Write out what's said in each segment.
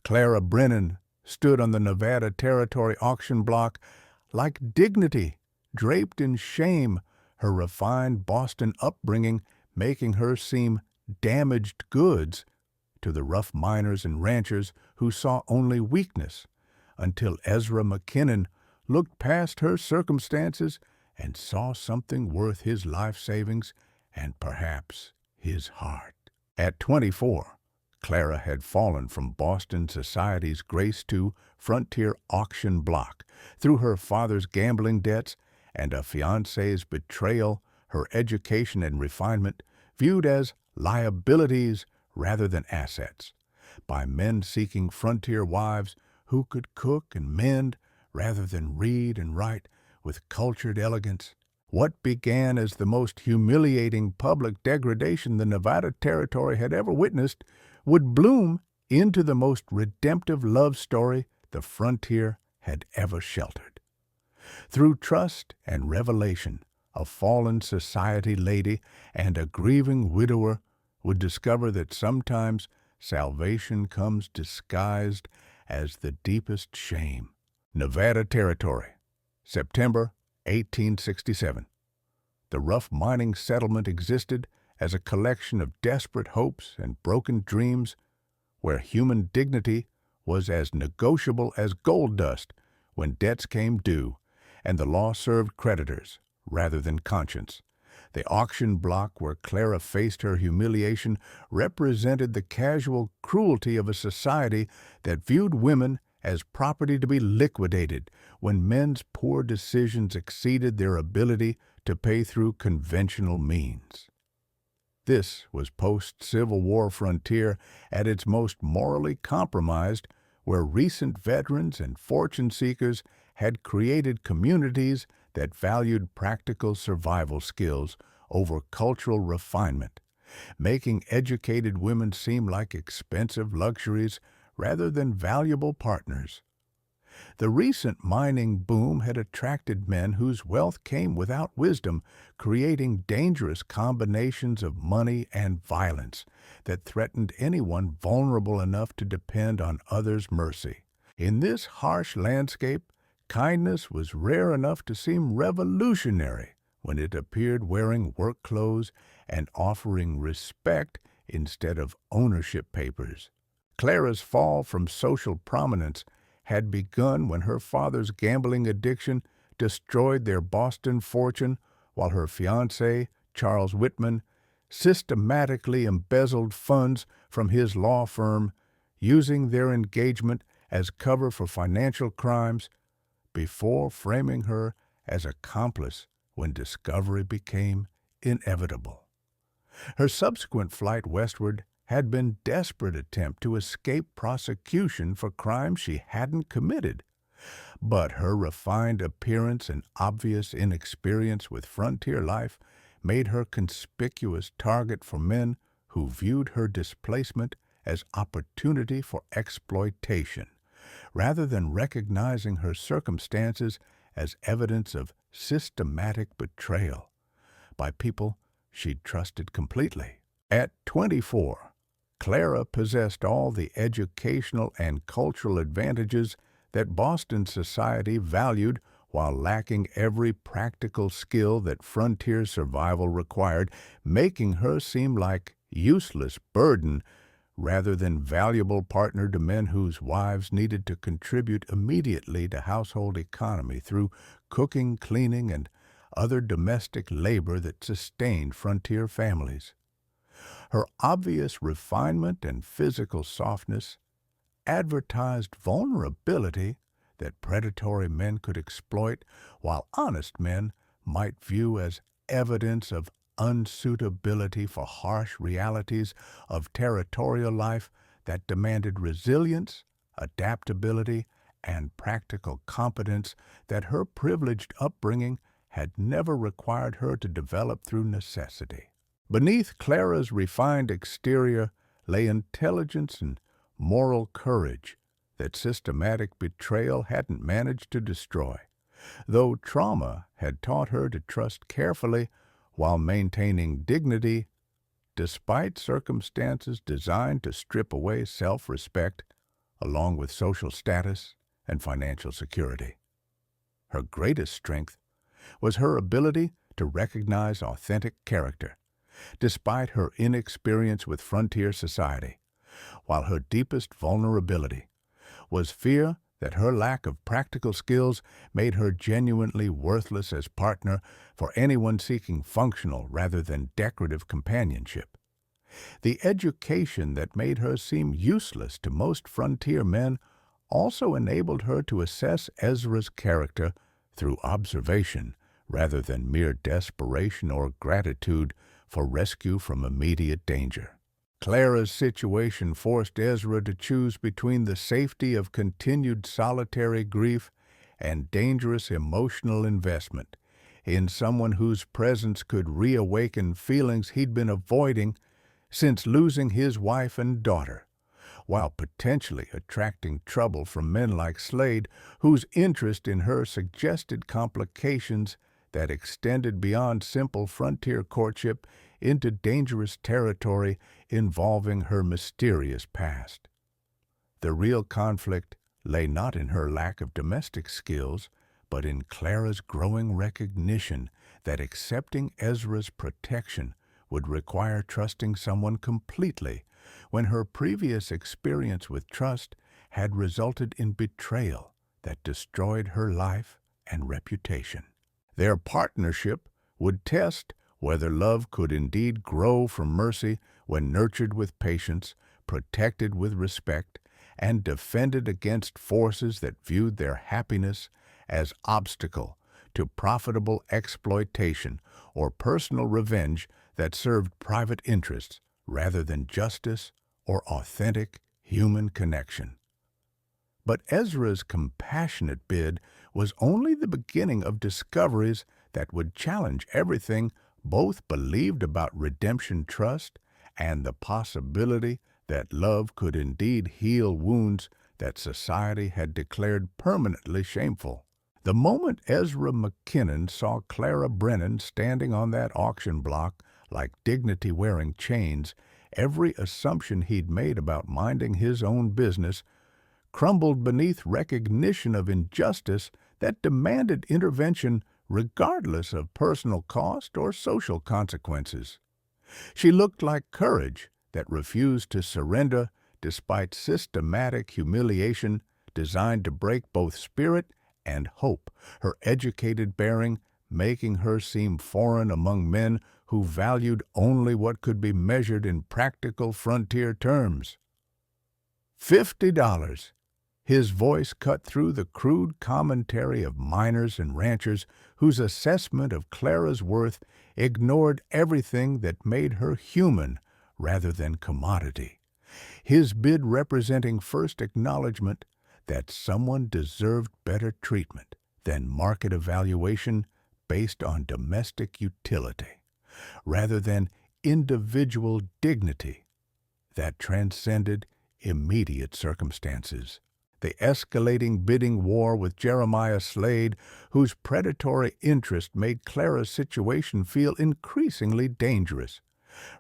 Clara Brennan stood on the Nevada Territory auction block like dignity, draped in shame, her refined Boston upbringing making her seem damaged goods to the rough miners and ranchers who saw only weakness, until Ezra McKinnon looked past her circumstances and saw something worth his life savings and perhaps his heart. At 24, Clara had fallen from Boston society's grace to frontier auction block through her father's gambling debts and a fiancé's betrayal, her education and refinement viewed as liabilities rather than assets, by men seeking frontier wives who could cook and mend rather than read and write with cultured elegance. What began as the most humiliating public degradation the Nevada Territory had ever witnessed would bloom into the most redemptive love story the frontier had ever sheltered. Through trust and revelation, a fallen society lady and a grieving widower would discover that sometimes salvation comes disguised as the deepest shame. Nevada Territory, September 1867. The rough mining settlement existed as a collection of desperate hopes and broken dreams, where human dignity was as negotiable as gold dust when debts came due, and the law served creditors rather than conscience. The auction block where Clara faced her humiliation represented the casual cruelty of a society that viewed women as property to be liquidated when men's poor decisions exceeded their ability to pay through conventional means. This was post-Civil War frontier at its most morally compromised, where recent veterans and fortune seekers had created communities that valued practical survival skills over cultural refinement, making educated women seem like expensive luxuries rather than valuable partners. The recent mining boom had attracted men whose wealth came without wisdom, creating dangerous combinations of money and violence that threatened anyone vulnerable enough to depend on others' mercy. In this harsh landscape, kindness was rare enough to seem revolutionary when it appeared wearing work clothes and offering respect instead of ownership papers. Clara's fall from social prominence had begun when her father's gambling addiction destroyed their Boston fortune, while her fiancé, Charles Whitman, systematically embezzled funds from his law firm, using their engagement as cover for financial crimes, before framing her as accomplice when discovery became inevitable. Her subsequent flight westward had been a desperate attempt to escape prosecution for crimes she hadn't committed, but her refined appearance and obvious inexperience with frontier life made her conspicuous target for men who viewed her displacement as opportunity for exploitation, rather than recognizing her circumstances as evidence of systematic betrayal by people she'd trusted completely. At 24, Clara possessed all the educational and cultural advantages that Boston society valued while lacking every practical skill that frontier survival required, making her seem like useless burden rather than valuable partner to men whose wives needed to contribute immediately to household economy through cooking, cleaning, and other domestic labor that sustained frontier families. Her obvious refinement and physical softness advertised vulnerability that predatory men could exploit, while honest men might view as evidence of unsuitability for harsh realities of territorial life that demanded resilience, adaptability, and practical competence that her privileged upbringing had never required her to develop through necessity. Beneath Clara's refined exterior lay intelligence and moral courage that systematic betrayal hadn't managed to destroy, though trauma had taught her to trust carefully while maintaining dignity, despite circumstances designed to strip away self-respect along with social status and financial security. Her greatest strength was her ability to recognize authentic character, despite her inexperience with frontier society, while her deepest vulnerability was fear that her lack of practical skills made her genuinely worthless as partner for anyone seeking functional rather than decorative companionship. The education that made her seem useless to most frontier men also enabled her to assess Ezra's character through observation rather than mere desperation or gratitude for rescue from immediate danger. Clara's situation forced Ezra to choose between the safety of continued solitary grief and dangerous emotional investment in someone whose presence could reawaken feelings he'd been avoiding since losing his wife and daughter, while potentially attracting trouble from men like Slade, whose interest in her suggested complications that extended beyond simple frontier courtship into dangerous territory involving her mysterious past. The real conflict lay not in her lack of domestic skills, but in Clara's growing recognition that accepting Ezra's protection would require trusting someone completely when her previous experience with trust had resulted in betrayal that destroyed her life and reputation. Their partnership would test whether love could indeed grow from mercy when nurtured with patience, protected with respect, and defended against forces that viewed their happiness as obstacle to profitable exploitation or personal revenge that served private interests rather than justice or authentic human connection. But Ezra's compassionate bid was only the beginning of discoveries that would challenge everything both believed about redemption trust and the possibility that love could indeed heal wounds that society had declared permanently shameful. The moment Ezra McKinnon saw Clara Brennan standing on that auction block like dignity wearing chains, every assumption he'd made about minding his own business crumbled beneath recognition of injustice that demanded intervention regardless of personal cost or social consequences. She looked like courage that refused to surrender despite systematic humiliation designed to break both spirit and hope, her educated bearing making her seem foreign among men who valued only what could be measured in practical frontier terms. $50. His voice cut through the crude commentary of miners and ranchers whose assessment of Clara's worth ignored everything that made her human rather than commodity. His bid representing first acknowledgement that someone deserved better treatment than market evaluation based on domestic utility, rather than individual dignity that transcended immediate circumstances. The escalating bidding war with Jeremiah Slade, whose predatory interest made Clara's situation feel increasingly dangerous,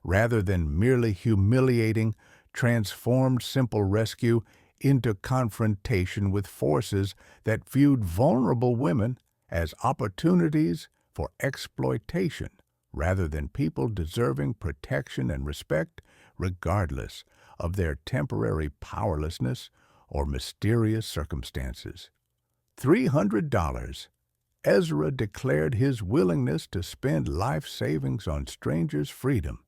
rather than merely humiliating, transformed simple rescue into confrontation with forces that viewed vulnerable women as opportunities for exploitation rather than people deserving protection and respect regardless of their temporary powerlessness or mysterious circumstances. $300. Ezra declared his willingness to spend life savings on strangers' freedom,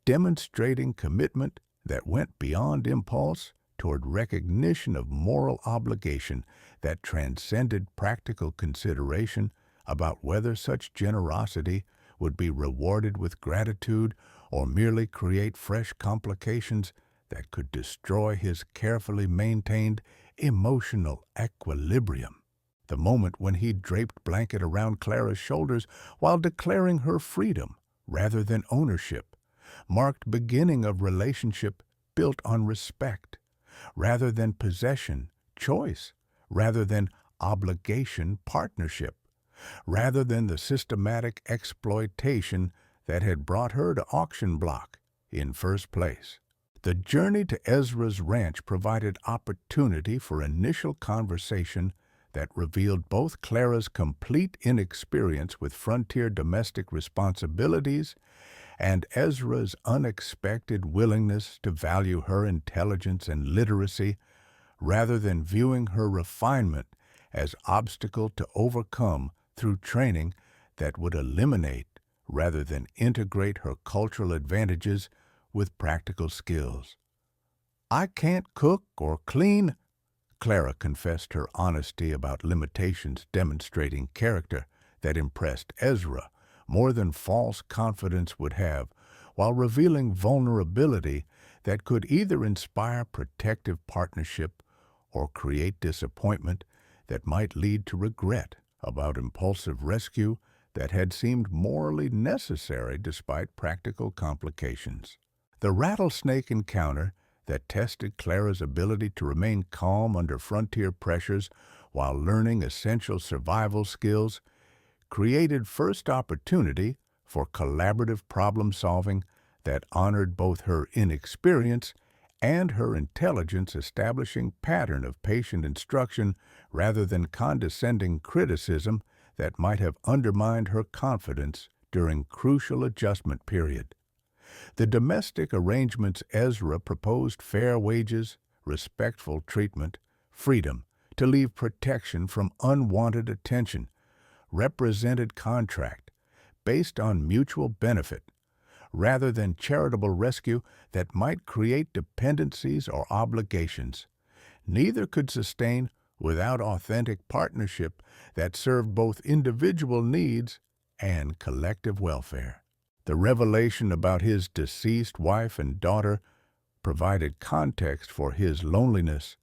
demonstrating commitment that went beyond impulse toward recognition of moral obligation that transcended practical consideration about whether such generosity would be rewarded with gratitude or merely create fresh complications that could destroy his carefully maintained emotional equilibrium. The moment when he draped blanket around Clara's shoulders while declaring her freedom rather than ownership marked beginning of relationship built on respect rather than possession, choice rather than obligation, partnership rather than the systematic exploitation that had brought her to auction block in first place. The journey to Ezra's ranch provided opportunity for initial conversation that revealed both Clara's complete inexperience with frontier domestic responsibilities and Ezra's unexpected willingness to value her intelligence and literacy rather than viewing her refinement as obstacle to overcome through training that would eliminate rather than integrate her cultural advantages with practical skills. "I can't cook or clean," Clara confessed her honesty about limitations, demonstrating character that impressed Ezra more than false confidence would have, while revealing vulnerability that could either inspire protective partnership or create disappointment that might lead to regret about impulsive rescue that had seemed morally necessary despite practical complications. The rattlesnake encounter that tested Clara's ability to remain calm under frontier pressures while learning essential survival skills created first opportunity for collaborative problem-solving that honored both her inexperience and her intelligence, establishing pattern of patient instruction rather than condescending criticism that might have undermined her confidence during crucial adjustment period. The domestic arrangements Ezra proposed fair wages, respectful treatment, freedom to leave protection from unwanted attention, represented contract based on mutual benefit rather than charitable rescue that might create dependencies or obligations. Neither could sustain without authentic partnership that served both individual needs and collective welfare. The revelation about his deceased wife and daughter provided context for his loneliness,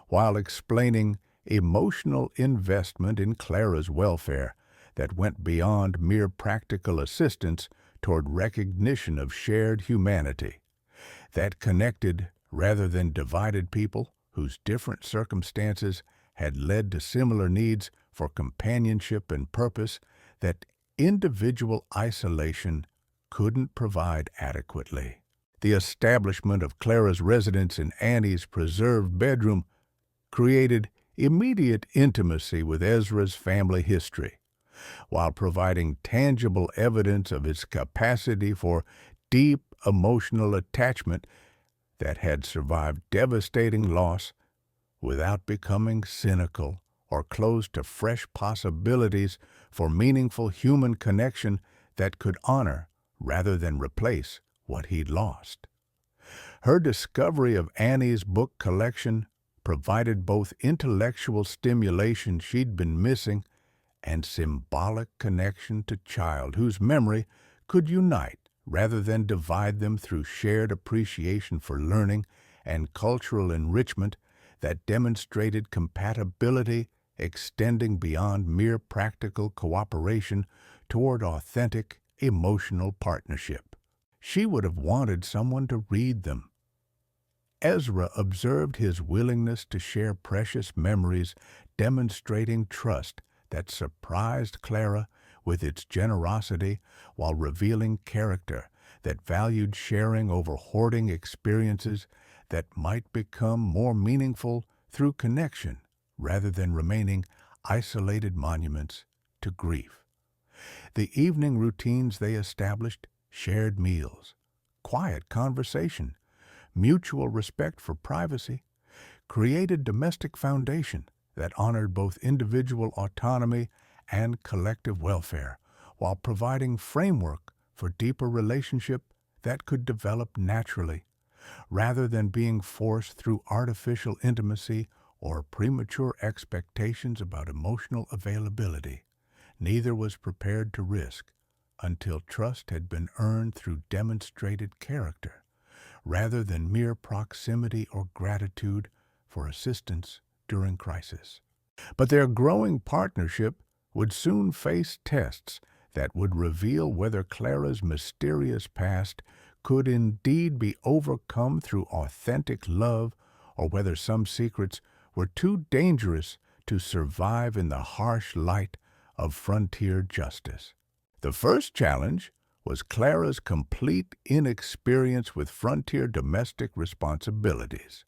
while explaining emotional investment in Clara's welfare that went beyond mere practical assistance toward recognition of shared humanity, that connected rather than divided people whose different circumstances had led to similar needs for companionship and purpose that individual isolation couldn't provide adequately. The establishment of Clara's residence in Annie's preserved bedroom created immediate intimacy with Ezra's family history, while providing tangible evidence of his capacity for deep emotional attachment that had survived devastating loss without becoming cynical or closed to fresh possibilities for meaningful human connection that could honor rather than replace what he'd lost. Her discovery of Annie's book collection provided both intellectual stimulation she'd been missing and symbolic connection to child whose memory could unite rather than divide them through shared appreciation for learning and cultural enrichment that demonstrated compatibility extending beyond mere practical cooperation toward authentic emotional partnership. She would have wanted someone to read them. Ezra observed his willingness to share precious memories, demonstrating trust that surprised Clara with its generosity while revealing character that valued sharing over hoarding experiences that might become more meaningful through connection rather than remaining isolated monuments to grief. The evening routines they established, shared meals, quiet conversation, mutual respect for privacy, created domestic foundation that honored both individual autonomy and collective welfare, while providing framework for deeper relationship that could develop naturally, rather than being forced through artificial intimacy or premature expectations about emotional availability. Neither was prepared to risk until trust had been earned through demonstrated character, rather than mere proximity or gratitude for assistance during crisis. But their growing partnership would soon face tests that would reveal whether Clara's mysterious past could indeed be overcome through authentic love or whether some secrets were too dangerous to survive in the harsh light of frontier justice. The first challenge was Clara's complete inexperience with frontier domestic responsibilities,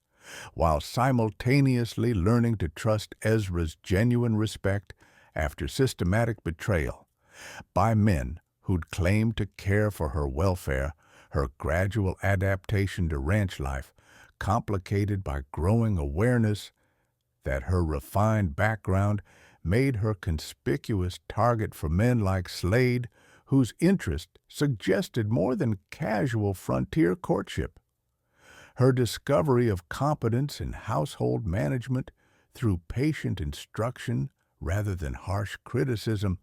while simultaneously learning to trust Ezra's genuine respect after systematic betrayal by men who'd claimed to care for her welfare. Her gradual adaptation to ranch life, complicated by growing awareness that her refined background made her conspicuous target for men like Slade, whose interest suggested more than casual frontier courtship. Her discovery of competence in household management through patient instruction rather than harsh criticism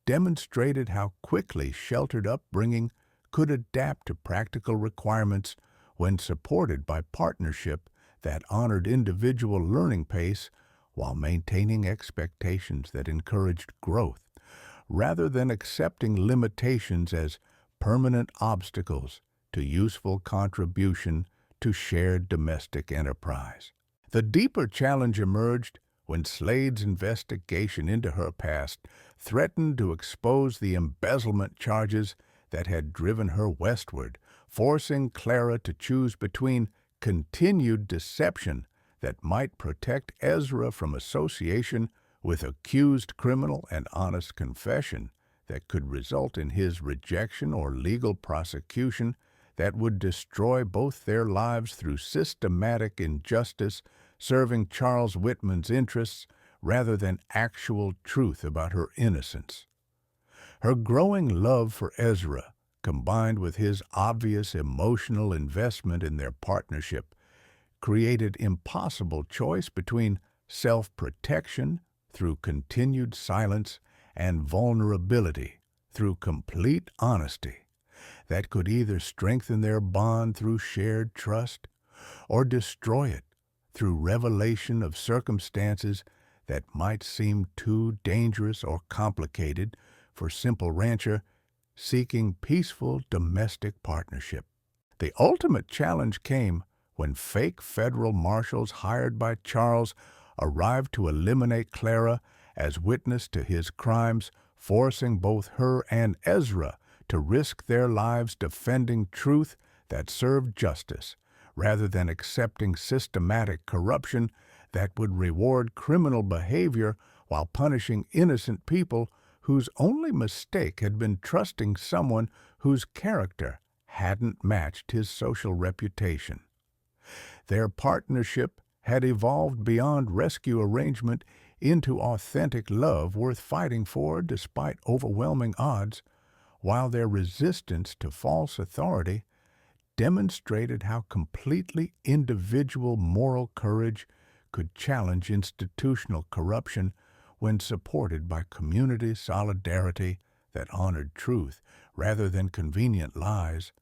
demonstrated how quickly sheltered upbringing could adapt to practical requirements when supported by partnership that honored individual learning pace while maintaining expectations that encouraged growth, rather than accepting limitations as permanent obstacles to useful contribution to shared domestic enterprise. The deeper challenge emerged when Slade's investigation into her past threatened to expose the embezzlement charges that had driven her westward, forcing Clara to choose between continued deception that might protect Ezra from association with accused criminal and honest confession that could result in his rejection or legal prosecution that would destroy both their lives through systematic injustice, serving Charles Whitman's interests rather than actual truth about her innocence. Her growing love for Ezra, combined with his obvious emotional investment in their partnership, created impossible choice between self-protection through continued silence and vulnerability through complete honesty that could either strengthen their bond through shared trust or destroy it through revelation of circumstances that might seem too dangerous or complicated for simple rancher seeking peaceful domestic partnership. The ultimate challenge came when fake federal marshals hired by Charles arrived to eliminate Clara as witness to his crimes, forcing both her and Ezra to risk their lives defending truth that served justice, rather than accepting systematic corruption that would reward criminal behavior while punishing innocent people whose only mistake had been trusting someone whose character hadn't matched his social reputation. Their partnership had evolved beyond rescue arrangement into authentic love worth fighting for despite overwhelming odds, while their resistance to false authority demonstrated how completely individual moral courage could challenge institutional corruption when supported by community solidarity that honored truth rather than convenient lies,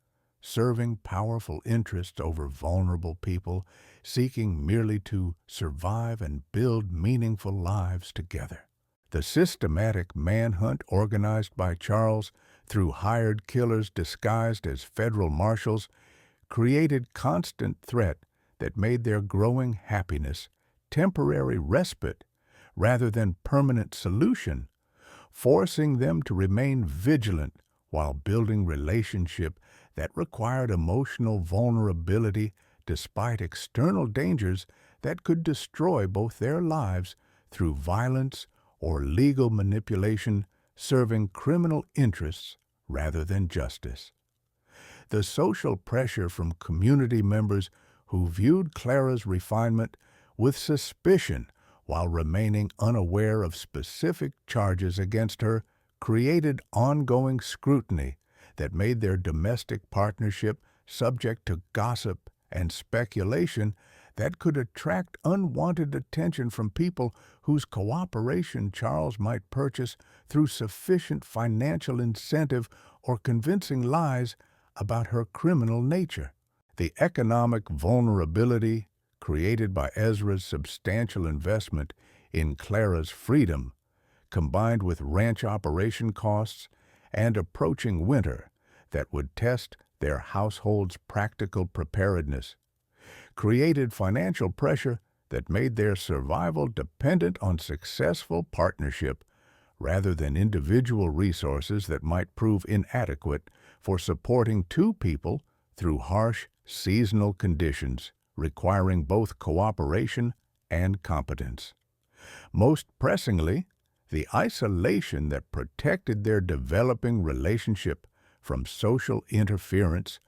serving powerful interests over vulnerable people seeking merely to survive and build meaningful lives together. The systematic manhunt organized by Charles through hired killers disguised as federal marshals created constant threat that made their growing happiness temporary respite rather than permanent solution, forcing them to remain vigilant while building relationship that required emotional vulnerability despite external dangers that could destroy both their lives through violence or legal manipulation, serving criminal interests rather than justice. The social pressure from community members who viewed Clara's refinement with suspicion while remaining unaware of specific charges against her created ongoing scrutiny that made their domestic partnership subject to gossip and speculation that could attract unwanted attention from people whose cooperation Charles might purchase through sufficient financial incentive or convincing lies about her criminal nature. The economic vulnerability created by Ezra's substantial investment in Clara's freedom, combined with ranch operation costs and approaching winter that would test their household's practical preparedness, created financial pressure that made their survival dependent on successful partnership rather than individual resources that might prove inadequate for supporting two people through harsh seasonal conditions requiring both cooperation and competence. Most pressingly, the isolation that protected their developing relationship from social interference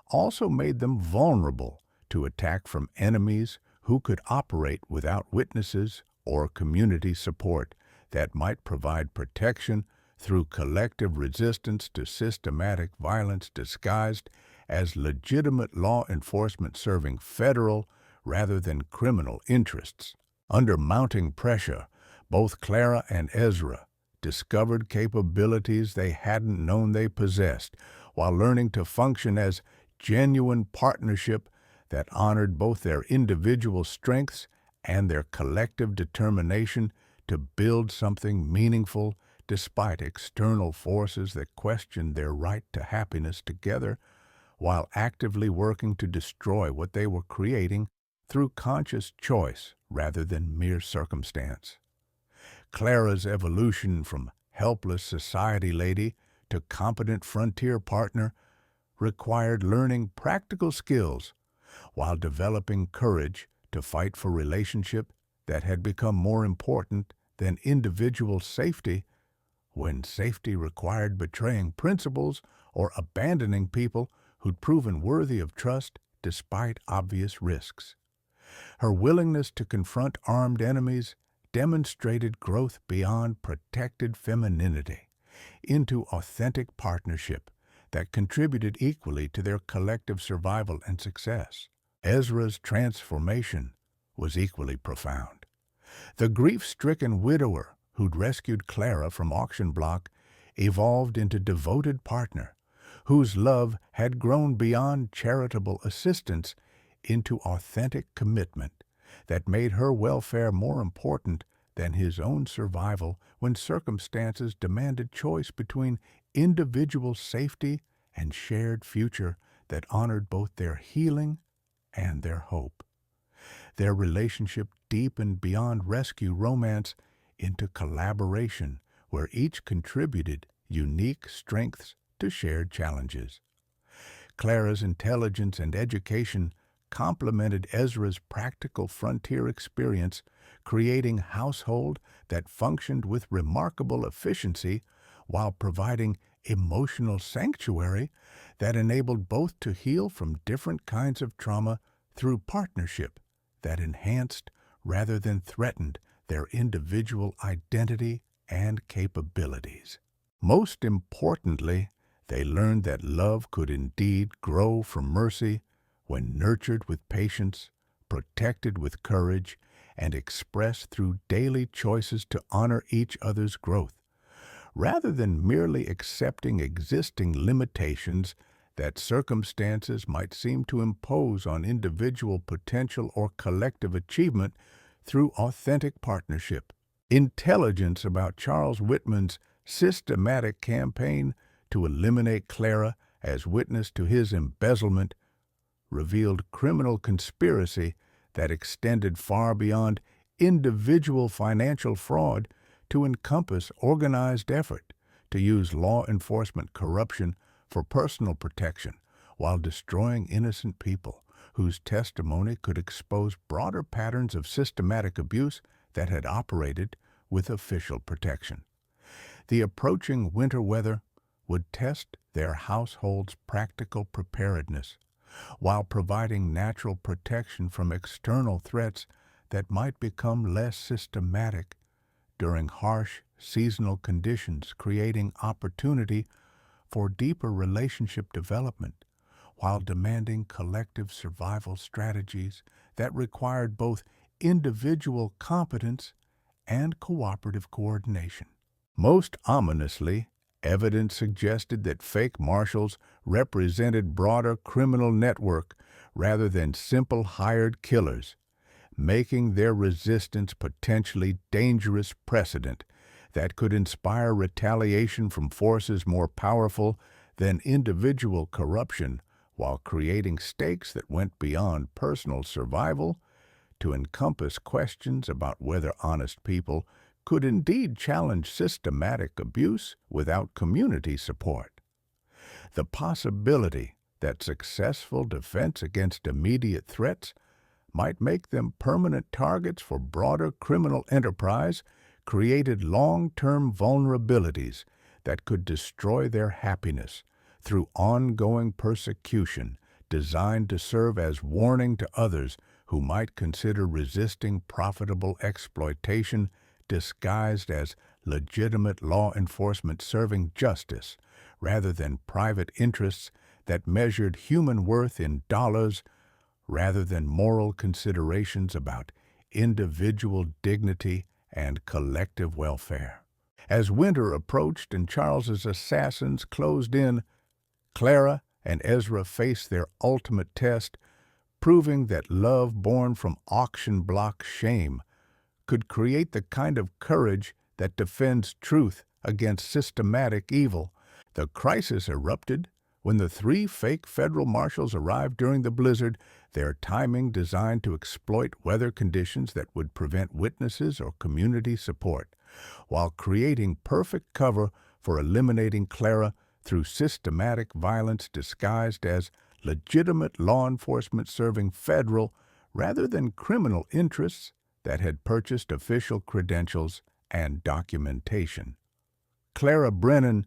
also made them vulnerable to attack from enemies who could operate without witnesses or community support that might provide protection through collective resistance to systematic violence disguised as legitimate law enforcement serving federal rather than criminal interests. Under mounting pressure, both Clara and Ezra discovered capabilities they hadn't known they possessed, while learning to function as genuine partnership that honored both their individual strengths and their collective determination to build something meaningful despite external forces that questioned their right to happiness together, while actively working to destroy what they were creating through conscious choice rather than mere circumstance. Clara's evolution from helpless society lady to competent frontier partner required learning practical skills while developing courage to fight for relationship that had become more important than individual safety when safety required betraying principles or abandoning people who'd proven worthy of trust despite obvious risks. Her willingness to confront armed enemies demonstrated growth beyond protected femininity into authentic partnership that contributed equally to their collective survival and success. Ezra's transformation was equally profound. The grief-stricken widower who'd rescued Clara from auction block evolved into devoted partner, whose love had grown beyond charitable assistance into authentic commitment that made her welfare more important than his own survival when circumstances demanded choice between individual safety and shared future that honored both their healing and their hope. Their relationship deepened beyond rescue romance into collaboration where each contributed unique strengths to shared challenges. Clara's intelligence and education complemented Ezra's practical frontier experience, creating a household that functioned with remarkable efficiency while providing emotional sanctuary that enabled both to heal from different kinds of trauma through partnership that enhanced rather than threatened their individual identity and capabilities. Most importantly, they learned that love could indeed grow from mercy when nurtured with patience, protected with courage, and expressed through daily choices to honor each other's growth, rather than merely accepting existing limitations that circumstances might seem to impose on individual potential or collective achievement through authentic partnership. Intelligence about Charles Whitman's systematic campaign to eliminate Clara as witness to his embezzlement revealed criminal conspiracy that extended far beyond individual financial fraud to encompass organized effort to use law enforcement corruption for personal protection while destroying innocent people whose testimony could expose broader patterns of systematic abuse that had operated with official protection. The approaching winter weather would test their household's practical preparedness while providing natural protection from external threats that might become less systematic during harsh seasonal conditions, creating opportunity for deeper relationship development while demanding collective survival strategies that required both individual competence and cooperative coordination. Most ominously, evidence suggested that fake marshals represented broader criminal network rather than simple hired killers, making their resistance potentially dangerous precedent that could inspire retaliation from forces more powerful than individual corruption while creating stakes that went beyond personal survival to encompass questions about whether honest people could indeed challenge systematic abuse without community support. The possibility that successful defense against immediate threats might make them permanent targets for broader criminal enterprise created long-term vulnerabilities that could destroy their happiness through ongoing persecution designed to serve as warning to others who might consider resisting profitable exploitation disguised as legitimate law enforcement serving justice rather than private interests that measured human worth in dollars rather than moral considerations about individual dignity and collective welfare. As winter approached and Charles's assassins closed in, Clara and Ezra faced their ultimate test, proving that love born from auction block shame could create the kind of courage that defends truth against systematic evil. The crisis erupted when the three fake federal marshals arrived during the blizzard, their timing designed to exploit weather conditions that would prevent witnesses or community support, while creating perfect cover for eliminating Clara through systematic violence disguised as legitimate law enforcement serving federal rather than criminal interests that had purchased official credentials and documentation. Clara Brennan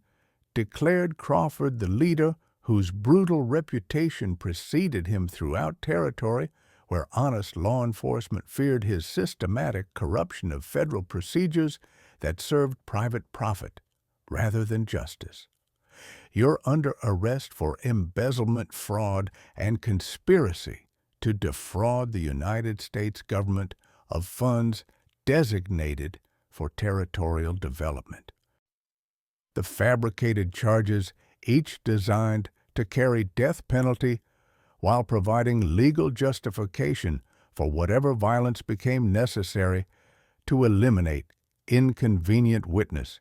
declared Crawford the leader whose brutal reputation preceded him throughout territory where honest law enforcement feared his systematic corruption of federal procedures that served private profit rather than justice. You're under arrest for embezzlement, fraud, and conspiracy to defraud the United States government of funds designated for territorial development. The fabricated charges, each designed to carry death penalty while providing legal justification for whatever violence became necessary to eliminate inconvenient witness,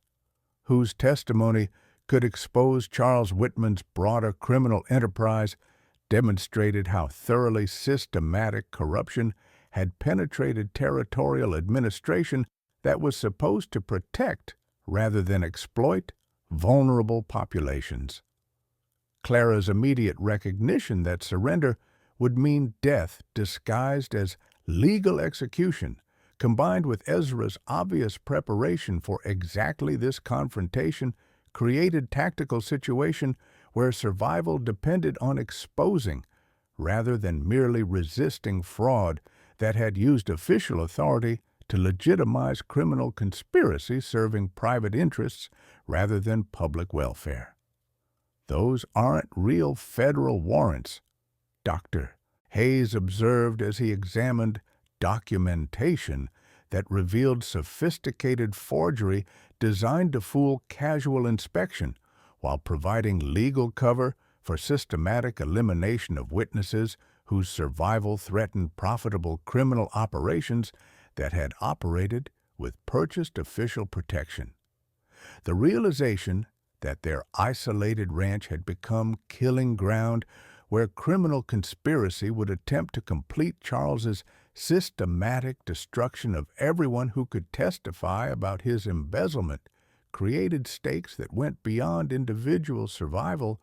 whose testimony could expose Charles Whitman's broader criminal enterprise, demonstrated how thoroughly systematic corruption had penetrated territorial administration that was supposed to protect rather than exploit vulnerable populations. Clara's immediate recognition that surrender would mean death disguised as legal execution, combined with Ezra's obvious preparation for exactly this confrontation, created tactical situation where survival depended on exposing rather than merely resisting fraud that had used official authority to legitimize criminal conspiracy serving private interests rather than public welfare. Those aren't real federal warrants, Dr. Hayes observed as he examined documentation that revealed sophisticated forgery designed to fool casual inspection while providing legal cover for systematic elimination of witnesses whose survival threatened profitable criminal operations that had operated with purchased official protection. The realization that their isolated ranch had become killing ground where criminal conspiracy would attempt to complete Charles's systematic destruction of everyone who could testify about his embezzlement created stakes that went beyond individual survival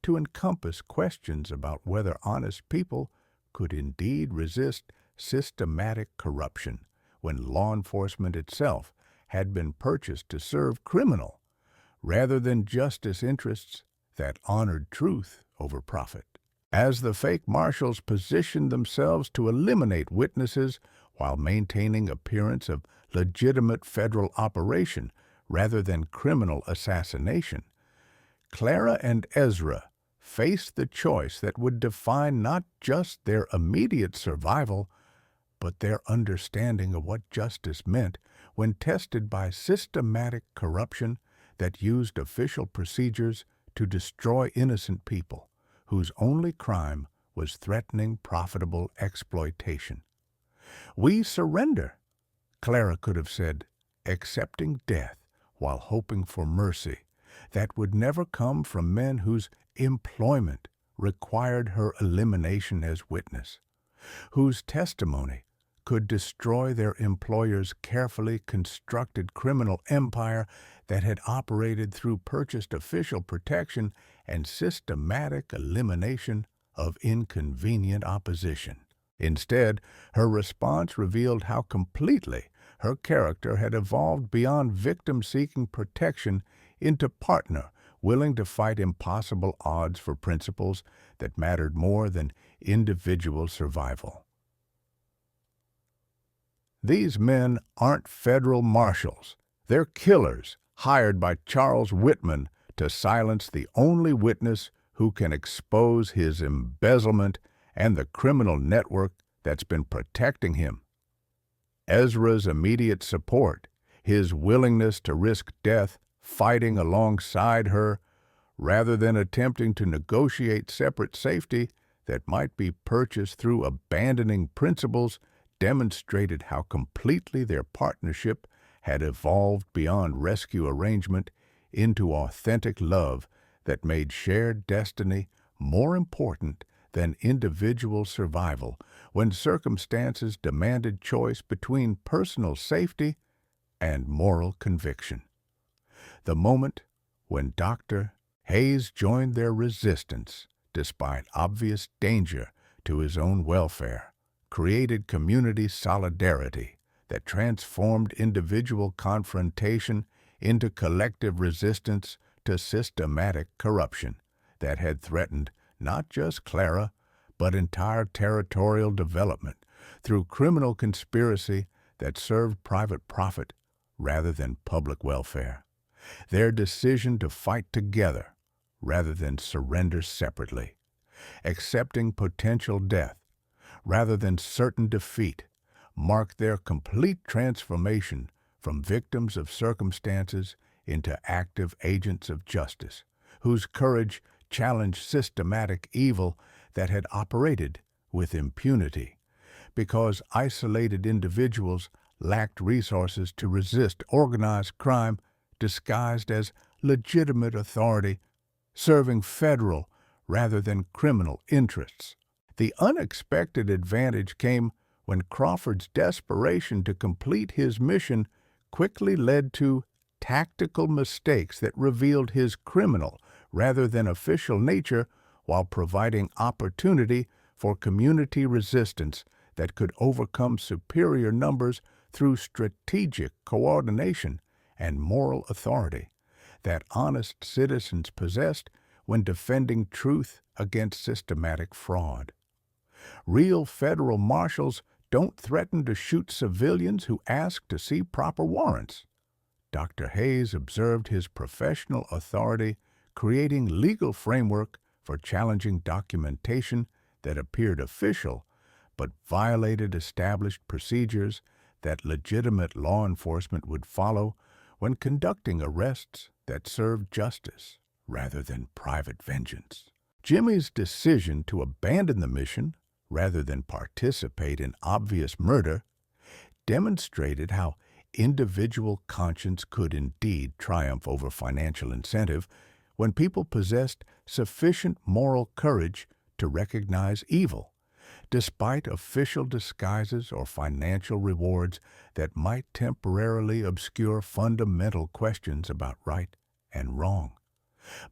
to encompass questions about whether honest people could indeed resist systematic corruption when law enforcement itself had been purchased to serve criminal rather than justice interests that honored truth over profit. As the fake marshals positioned themselves to eliminate witnesses while maintaining appearance of legitimate federal operation rather than criminal assassination, Clara and Ezra faced the choice that would define not just their immediate survival, but their understanding of what justice meant when tested by systematic corruption that used official procedures to destroy innocent people whose only crime was threatening profitable exploitation. "We surrender," Clara could have said, accepting death while hoping for mercy that would never come from men whose employment required her elimination as witness, whose testimony could destroy their employer's carefully constructed criminal empire that had operated through purchased official protection and systematic elimination of inconvenient opposition. Instead, her response revealed how completely her character had evolved beyond victim seeking protection into partner willing to fight impossible odds for principles that mattered more than individual survival. These men aren't federal marshals. They're killers hired by Charles Whitman to silence the only witness who can expose his embezzlement and the criminal network that's been protecting him. Ezra's immediate support, his willingness to risk death fighting alongside her, rather than attempting to negotiate separate safety that might be purchased through abandoning principles, demonstrated how completely their partnership had evolved beyond rescue arrangement into authentic love that made shared destiny more important than individual survival when circumstances demanded choice between personal safety and moral conviction. The moment when Dr. Hayes joined their resistance, despite obvious danger to his own welfare, created community solidarity that transformed individual confrontation into collective resistance to systematic corruption that had threatened not just Clara, but entire territorial development through criminal conspiracy that served private profit rather than public welfare. Their decision to fight together rather than surrender separately, accepting potential death rather than certain defeat, marked their complete transformation from victims of circumstances into active agents of justice, whose courage challenged systematic evil that had operated with impunity, because isolated individuals lacked resources to resist organized crime disguised as legitimate authority, serving federal rather than criminal interests. The unexpected advantage came when Crawford's desperation to complete his mission quickly led to tactical mistakes that revealed his criminal rather than official nature while providing opportunity for community resistance that could overcome superior numbers through strategic coordination and moral authority that honest citizens possessed when defending truth against systematic fraud. Real federal marshals don't threaten to shoot civilians who ask to see proper warrants. Dr. Hayes observed his professional authority creating legal framework for challenging documentation that appeared official but violated established procedures that legitimate law enforcement would follow when conducting arrests that served justice rather than private vengeance. Jimmy's decision to abandon the mission rather than participate in obvious murder demonstrated how individual conscience could indeed triumph over financial incentive when people possessed sufficient moral courage to recognize evil, despite official disguises or financial rewards that might temporarily obscure fundamental questions about right and wrong.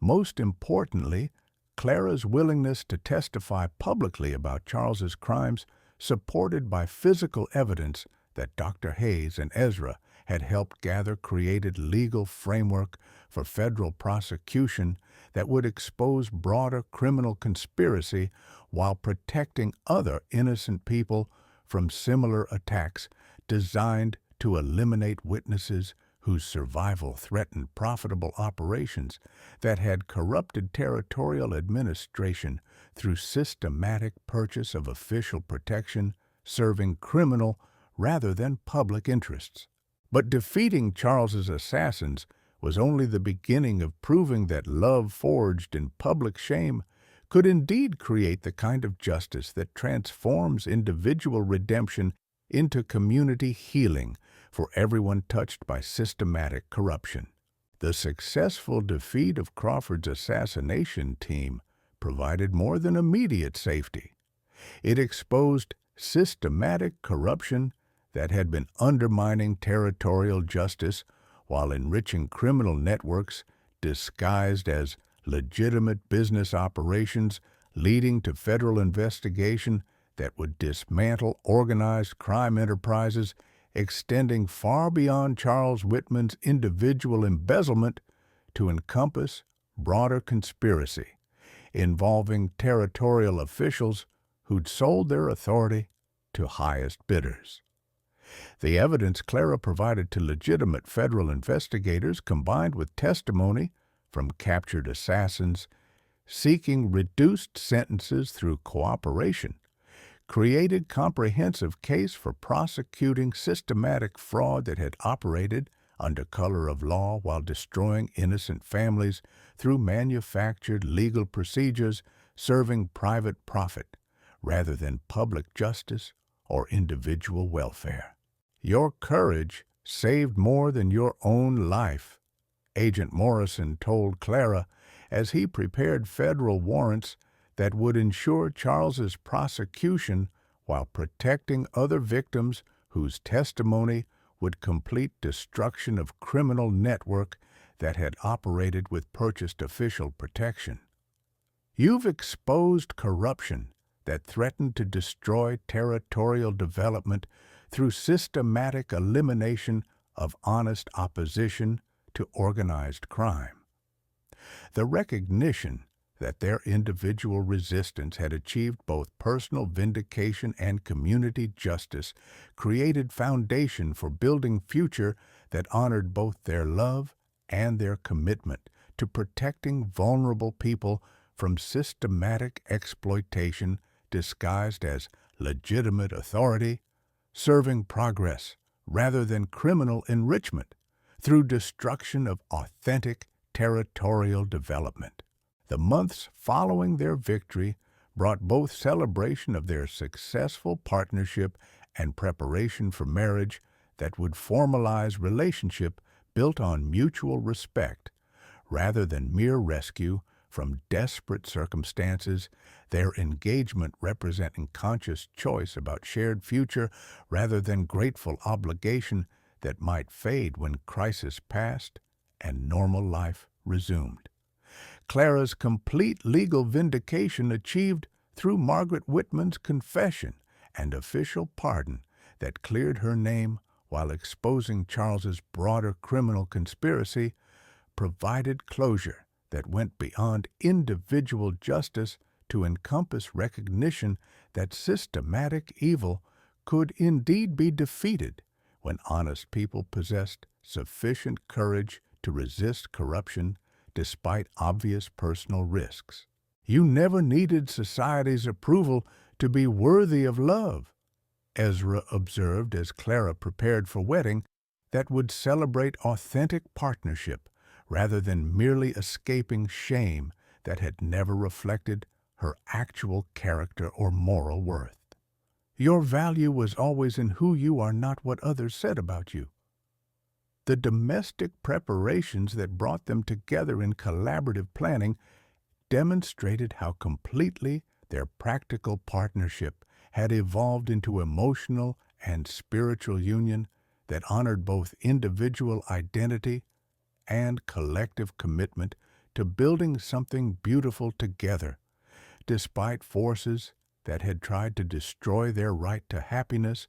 Most importantly, Clara's willingness to testify publicly about Charles's crimes, supported by physical evidence that Dr. Hayes and Ezra had helped gather, created legal framework for federal prosecution that would expose broader criminal conspiracy while protecting other innocent people from similar attacks designed to eliminate witnesses whose survival threatened profitable operations that had corrupted territorial administration through systematic purchase of official protection serving criminal rather than public interests. But defeating Charles's assassins was only the beginning of proving that love forged in public shame could indeed create the kind of justice that transforms individual redemption into community healing for everyone touched by systematic corruption. The successful defeat of Crawford's assassination team provided more than immediate safety. It exposed systematic corruption that had been undermining territorial justice while enriching criminal networks disguised as legitimate business operations, leading to federal investigation that would dismantle organized crime enterprises extending far beyond Charles Whitman's individual embezzlement to encompass broader conspiracy involving territorial officials who'd sold their authority to highest bidders. The evidence Clara provided to legitimate federal investigators, combined with testimony from captured assassins seeking reduced sentences through cooperation, created comprehensive case for prosecuting systematic fraud that had operated under color of law while destroying innocent families through manufactured legal procedures serving private profit rather than public justice or individual welfare. Your courage saved more than your own life, Agent Morrison told Clara as he prepared federal warrants that would ensure Charles's prosecution while protecting other victims whose testimony would complete destruction of criminal network that had operated with purchased official protection. You've exposed corruption that threatened to destroy territorial development through systematic elimination of honest opposition to organized crime. The recognition that their individual resistance had achieved both personal vindication and community justice created foundation for building future that honored both their love and their commitment to protecting vulnerable people from systematic exploitation disguised as legitimate authority, serving progress rather than criminal enrichment through destruction of authentic territorial development. The months following their victory brought both celebration of their successful partnership and preparation for marriage that would formalize relationship built on mutual respect rather than mere rescue from desperate circumstances, their engagement representing conscious choice about shared future rather than grateful obligation that might fade when crisis passed and normal life resumed. Clara's complete legal vindication achieved through Margaret Whitman's confession and official pardon that cleared her name while exposing Charles's broader criminal conspiracy provided closure that went beyond individual justice to encompass recognition that systematic evil could indeed be defeated when honest people possessed sufficient courage to resist corruption despite obvious personal risks. You never needed society's approval to be worthy of love, Ezra observed as Clara prepared for wedding that would celebrate authentic partnership rather than merely escaping shame that had never reflected her actual character or moral worth. Your value was always in who you are, not what others said about you. The domestic preparations that brought them together in collaborative planning demonstrated how completely their practical partnership had evolved into emotional and spiritual union that honored both individual identity and collective commitment to building something beautiful together, despite forces that had tried to destroy their right to happiness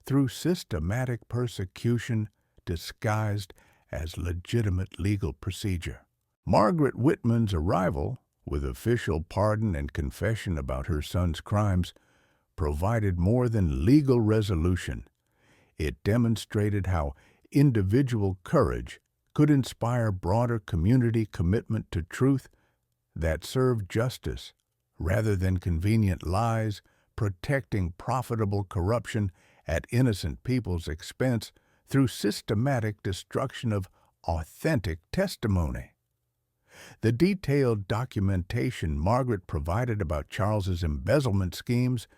through systematic persecution disguised as legitimate legal procedure. Margaret Whitman's arrival, with official pardon and confession about her son's crimes, provided more than legal resolution. It demonstrated how individual courage could inspire broader community commitment to truth that served justice rather than convenient lies, protecting profitable corruption at innocent people's expense through systematic destruction of authentic testimony. The detailed documentation Margaret provided about Charles's embezzlement schemes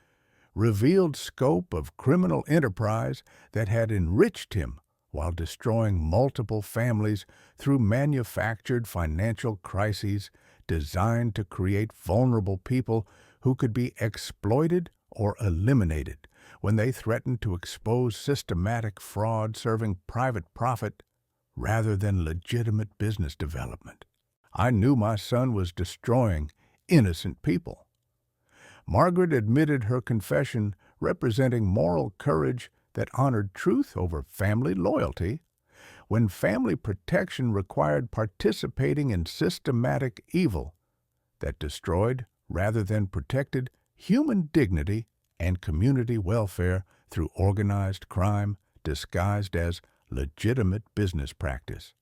revealed scope of criminal enterprise that had enriched him while destroying multiple families through manufactured financial crises designed to create vulnerable people who could be exploited or eliminated when they threatened to expose systematic fraud serving private profit rather than legitimate business development. I knew my son was destroying innocent people. Margaret admitted her confession representing moral courage that honored truth over family loyalty when family protection required participating in systematic evil that destroyed rather than protected human dignity and community welfare through organized crime disguised as legitimate business practice.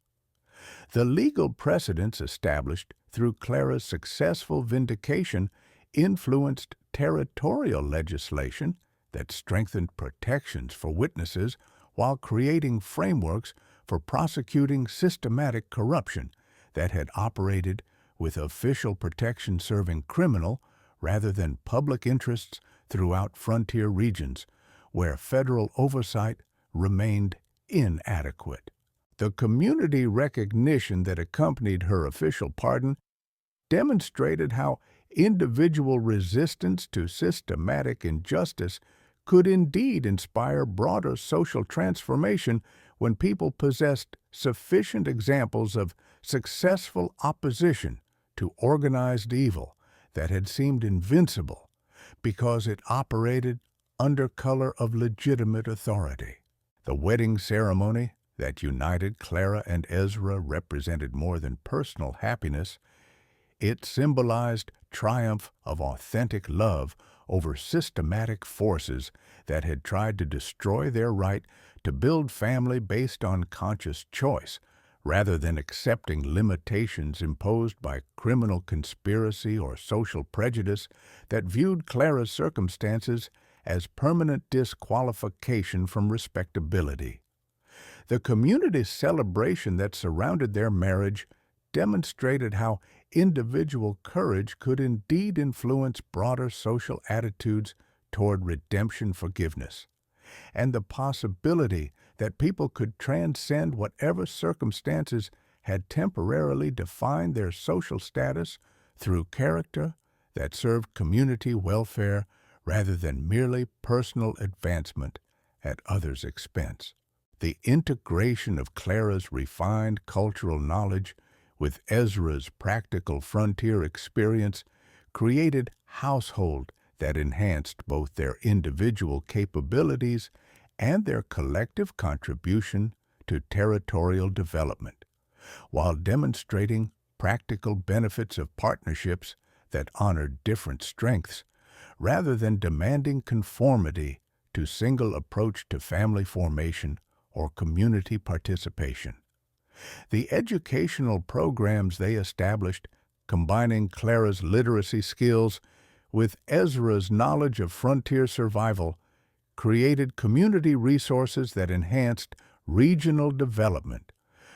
The legal precedents established through Clara's successful vindication influenced territorial legislation that strengthened protections for witnesses while creating frameworks for prosecuting systematic corruption that had operated with official protection serving criminal rather than public interests throughout frontier regions where federal oversight remained inadequate. The community recognition that accompanied her official pardon demonstrated how individual resistance to systematic injustice could indeed inspire broader social transformation when people possessed sufficient examples of successful opposition to organized evil that had seemed invincible because it operated under color of legitimate authority. The wedding ceremony that united Clara and Ezra represented more than personal happiness. It symbolized triumph of authentic love over systematic forces that had tried to destroy their right to build family based on conscious choice, rather than accepting limitations imposed by criminal conspiracy or social prejudice that viewed Clara's circumstances as permanent disqualification from respectability. The community celebration that surrounded their marriage demonstrated how individual courage could indeed influence broader social attitudes toward redemption forgiveness, and the possibility that people could transcend whatever circumstances had temporarily defined their social status through character that served community welfare rather than merely personal advancement at others' expense. The integration of Clara's refined cultural knowledge with Ezra's practical frontier experience created household that enhanced both their individual capabilities and their collective contribution to territorial development, while demonstrating practical benefits of partnerships that honored different strengths rather than demanding conformity to single approach to family formation or community participation. The educational programs they established, combining Clara's literacy skills with Ezra's knowledge of frontier survival, created community resources that enhanced regional development,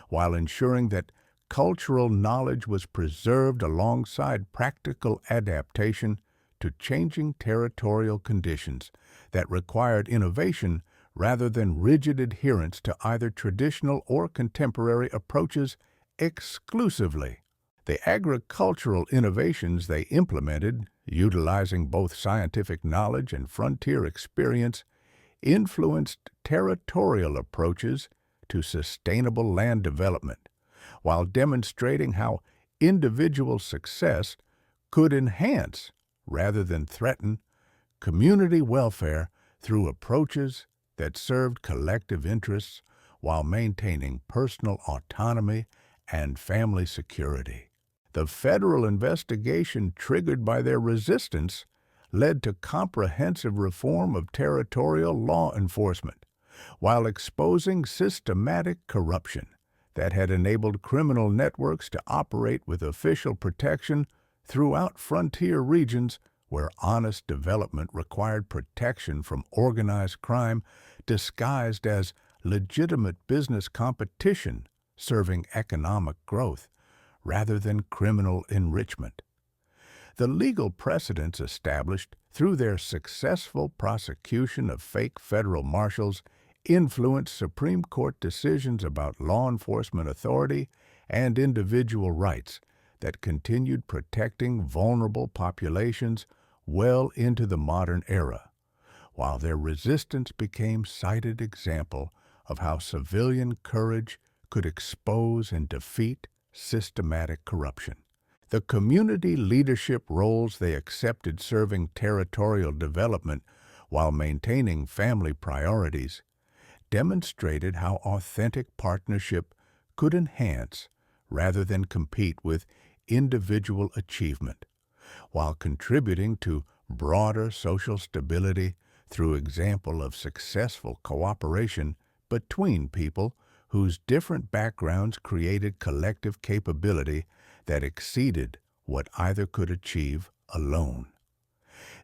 while ensuring that cultural knowledge was preserved alongside practical adaptation to changing territorial conditions that required innovation rather than rigid adherence to either traditional or contemporary approaches exclusively. The agricultural innovations they implemented, utilizing both scientific knowledge and frontier experience, influenced territorial approaches to sustainable land development, while demonstrating how individual success could enhance, rather than threaten, community welfare through approaches that served collective interests while maintaining personal autonomy and family security. The federal investigation triggered by their resistance led to comprehensive reform of territorial law enforcement, while exposing systematic corruption that had enabled criminal networks to operate with official protection throughout frontier regions where honest development required protection from organized crime disguised as legitimate business competition serving economic growth rather than criminal enrichment. The legal precedents established through their successful prosecution of fake federal marshals influenced Supreme Court decisions about law enforcement authority and individual rights that continued protecting vulnerable populations well into the modern era. while their resistance became cited example of how civilian courage could expose and defeat systematic corruption. The community leadership roles they accepted serving territorial development while maintaining family priorities demonstrated how authentic partnership could enhance rather than compete with individual achievement, while contributing to broader social stability through example of successful cooperation between people whose different backgrounds created collective capability that exceeded what either could achieve alone.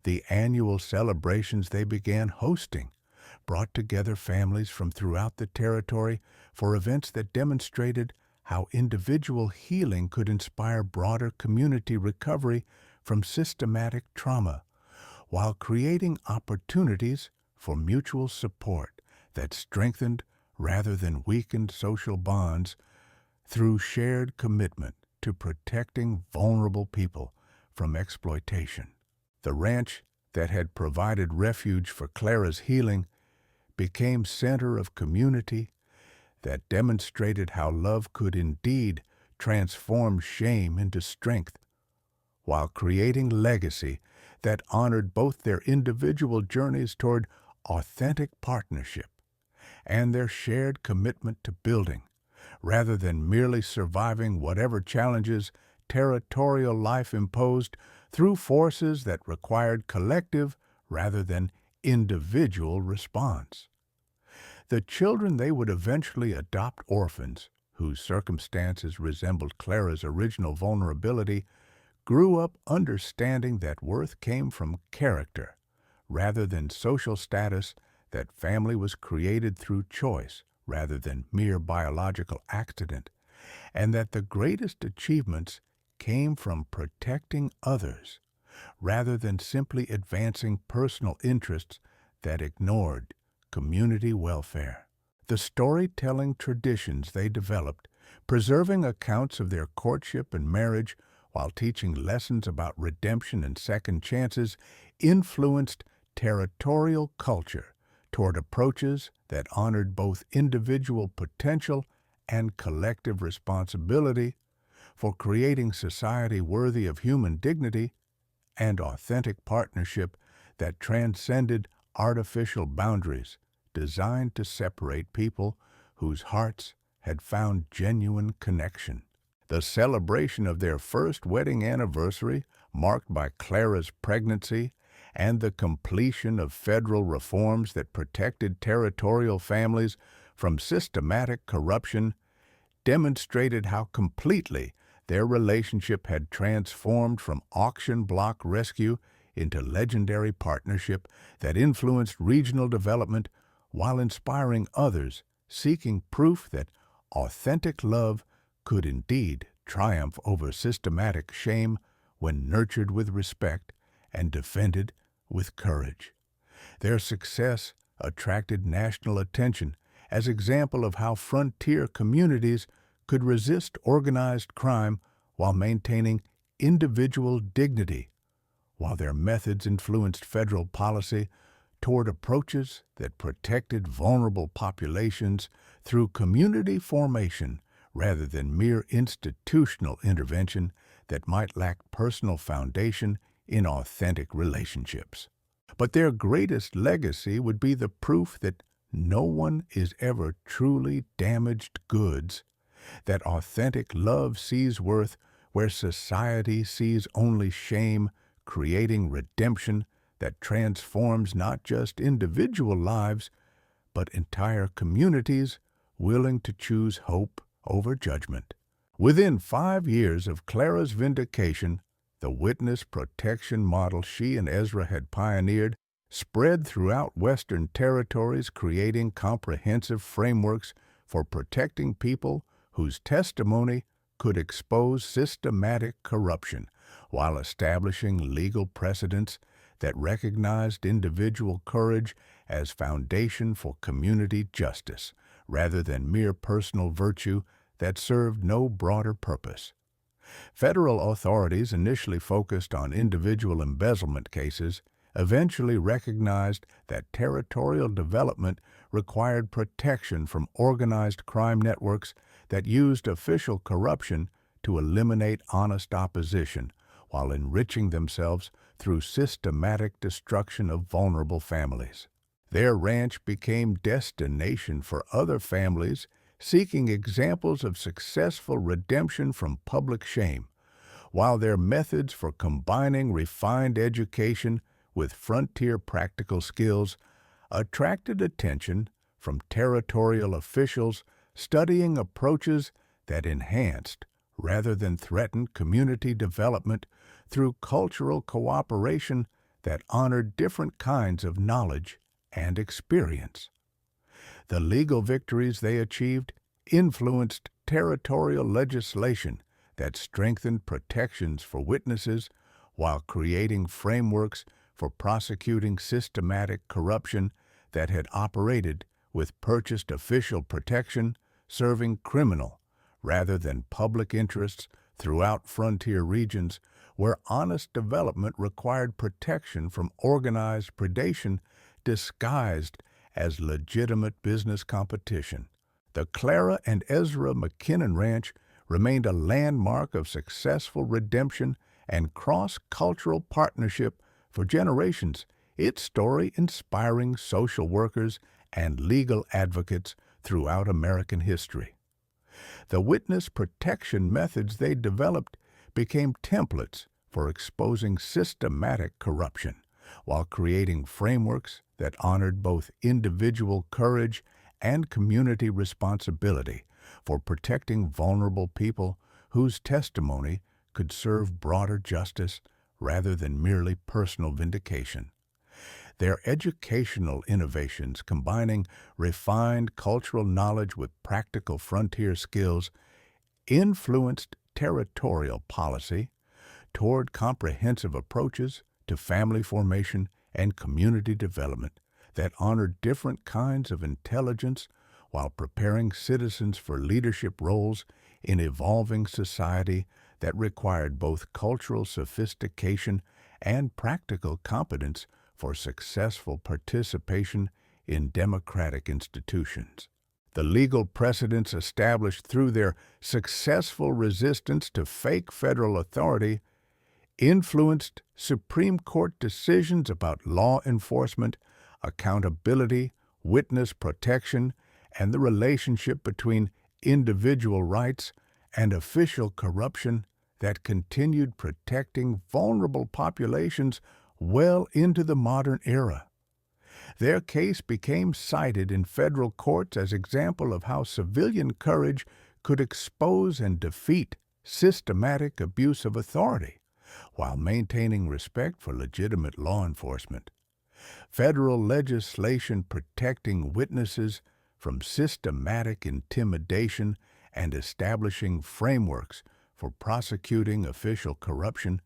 The annual celebrations they began hosting brought together families from throughout the territory for events that demonstrated how individual healing could inspire broader community recovery from systematic trauma, while creating opportunities for mutual support that strengthened rather than weakened social bonds through shared commitment to protecting vulnerable people from exploitation. The ranch that had provided refuge for Clara's healing became center of community that demonstrated how love could indeed transform shame into strength, while creating legacy that honored both their individual journeys toward authentic partnership and their shared commitment to building, rather than merely surviving whatever challenges territorial life imposed through forces that required collective rather than individual response. The children they would eventually adopt, orphans whose circumstances resembled Clara's original vulnerability, grew up understanding that worth came from character rather than social status, that family was created through choice rather than mere biological accident, and that the greatest achievements came from protecting others rather than simply advancing personal interests that ignored community welfare. The storytelling traditions they developed, preserving accounts of their courtship and marriage while teaching lessons about redemption and second chances, influenced territorial culture toward approaches that honored both individual potential and collective responsibility for creating society worthy of human dignity and authentic partnership that transcended artificial boundaries designed to separate people whose hearts had found genuine connection. The celebration of their first wedding anniversary, marked by Clara's pregnancy and the completion of federal reforms that protected territorial families from systematic corruption, demonstrated how completely their relationship had transformed from auction block rescue into legendary partnership that influenced regional development while inspiring others seeking proof that authentic love could indeed triumph over systematic shame when nurtured with respect and defended with courage. Their success attracted national attention as example of how frontier communities could resist organized crime while maintaining individual dignity, while their methods influenced federal policy toward approaches that protected vulnerable populations through community formation rather than mere institutional intervention that might lack personal foundation in authentic relationships. But their greatest legacy would be the proof that no one is ever truly damaged goods, that authentic love sees worth where society sees only shame, creating redemption that transforms not just individual lives, but entire communities willing to choose hope over judgment. Within 5 years of Clara's vindication, the witness protection model she and Ezra had pioneered spread throughout Western territories, creating comprehensive frameworks for protecting people whose testimony could expose systematic corruption, while establishing legal precedents that recognized individual courage as foundation for community justice, rather than mere personal virtue that served no broader purpose. Federal authorities initially focused on individual embezzlement cases, eventually recognized that territorial development required protection from organized crime networks that used official corruption to eliminate honest opposition while enriching themselves through systematic destruction of vulnerable families. Their ranch became destination for other families seeking examples of successful redemption from public shame, while their methods for combining refined education with frontier practical skills attracted attention from territorial officials studying approaches that enhanced rather than threatened community development through cultural cooperation that honored different kinds of knowledge and experience. The legal victories they achieved influenced territorial legislation that strengthened protections for witnesses while creating frameworks for prosecuting systematic corruption that had operated with purchased official protection serving criminal rather than public interests throughout frontier regions where honest development required protection from organized predation disguised as legitimate business competition. The Clara and Ezra McKinnon Ranch remained a landmark of successful redemption and cross-cultural partnership for generations, its story inspiring social workers and legal advocates throughout American history. The witness protection methods they developed became templates for exposing systematic corruption, while creating frameworks that honored both individual courage and community responsibility for protecting vulnerable people whose testimony could serve broader justice rather than merely personal vindication. Their educational innovations, combining refined cultural knowledge with practical frontier skills, influenced territorial policy toward comprehensive approaches to family formation and community development that honored different kinds of intelligence while preparing citizens for leadership roles in evolving society that required both cultural sophistication and practical competence for successful participation in democratic institutions. The legal precedents established through their successful resistance to fake federal authority influenced Supreme Court decisions about law enforcement, accountability, witness protection, and the relationship between individual rights and official corruption that continued protecting vulnerable populations well into the modern era. Their case became cited in federal courts as example of how civilian courage could expose and defeat systematic abuse of authority while maintaining respect for legitimate law enforcement. Federal legislation protecting witnesses from systematic intimidation and establishing frameworks for prosecuting official corruption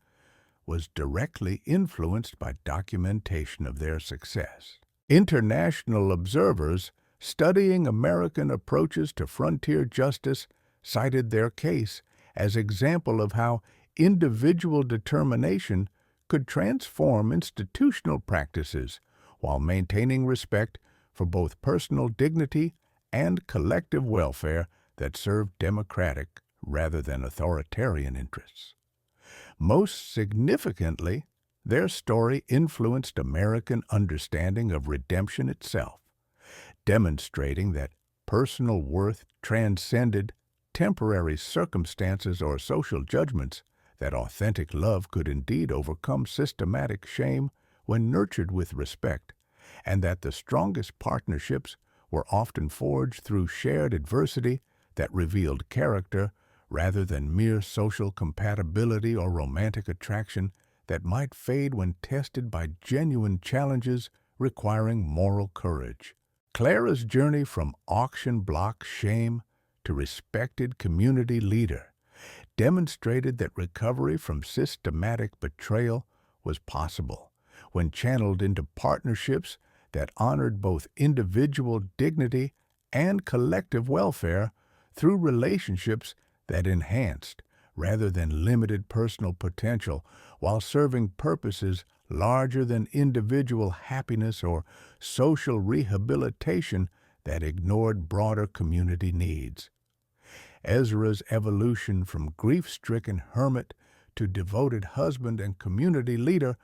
was directly influenced by documentation of their success. International observers studying American approaches to frontier justice cited their case as example of how individual determination could transform institutional practices while maintaining respect for both personal dignity and collective welfare that served democratic rather than authoritarian interests. Most significantly, their story influenced American understanding of redemption itself, demonstrating that personal worth transcended temporary circumstances or social judgments, that authentic love could indeed overcome systematic shame when nurtured with respect, and that the strongest partnerships were often forged through shared adversity that revealed character rather than mere social compatibility or romantic attraction that might fade when tested by genuine challenges requiring moral courage. Clara's journey from auction block shame to respected community leader demonstrated that recovery from systematic betrayal was possible when channeled into partnerships that honored both individual dignity and collective welfare through relationships that enhanced rather than limited personal potential while serving purposes larger than individual happiness or social rehabilitation that ignored broader community needs. Ezra's evolution from grief-stricken hermit to devoted husband and community leader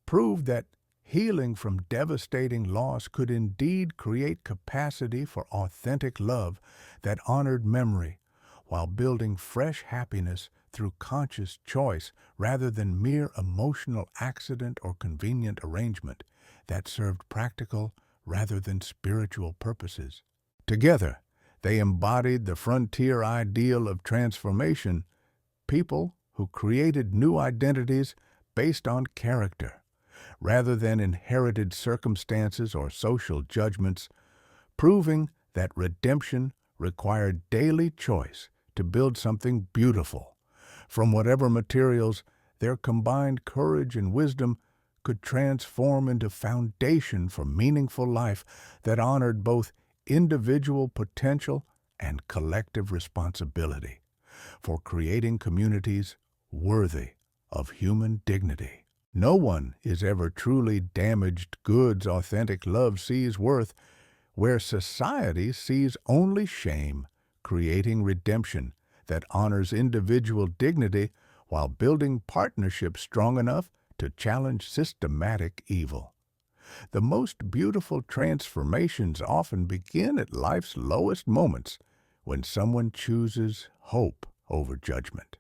proved that healing from devastating loss could indeed create capacity for authentic love that honored memory, while building fresh happiness through conscious choice rather than mere emotional accident or convenient arrangement that served practical rather than spiritual purposes. Together, they embodied the frontier ideal of transformation, people who created new identities based on character, rather than inherited circumstances or social judgments, proving that redemption required daily choice to build something beautiful. From whatever materials, their combined courage and wisdom could transform into foundation for meaningful life that honored both individual potential and collective responsibility for creating communities worthy of human dignity. No one is ever truly damaged goods authentic love sees worth, where society sees only shame, creating redemption that honors individual dignity while building partnerships strong enough to challenge systematic evil. The most beautiful transformations often begin at life's lowest moments when someone chooses hope over judgment.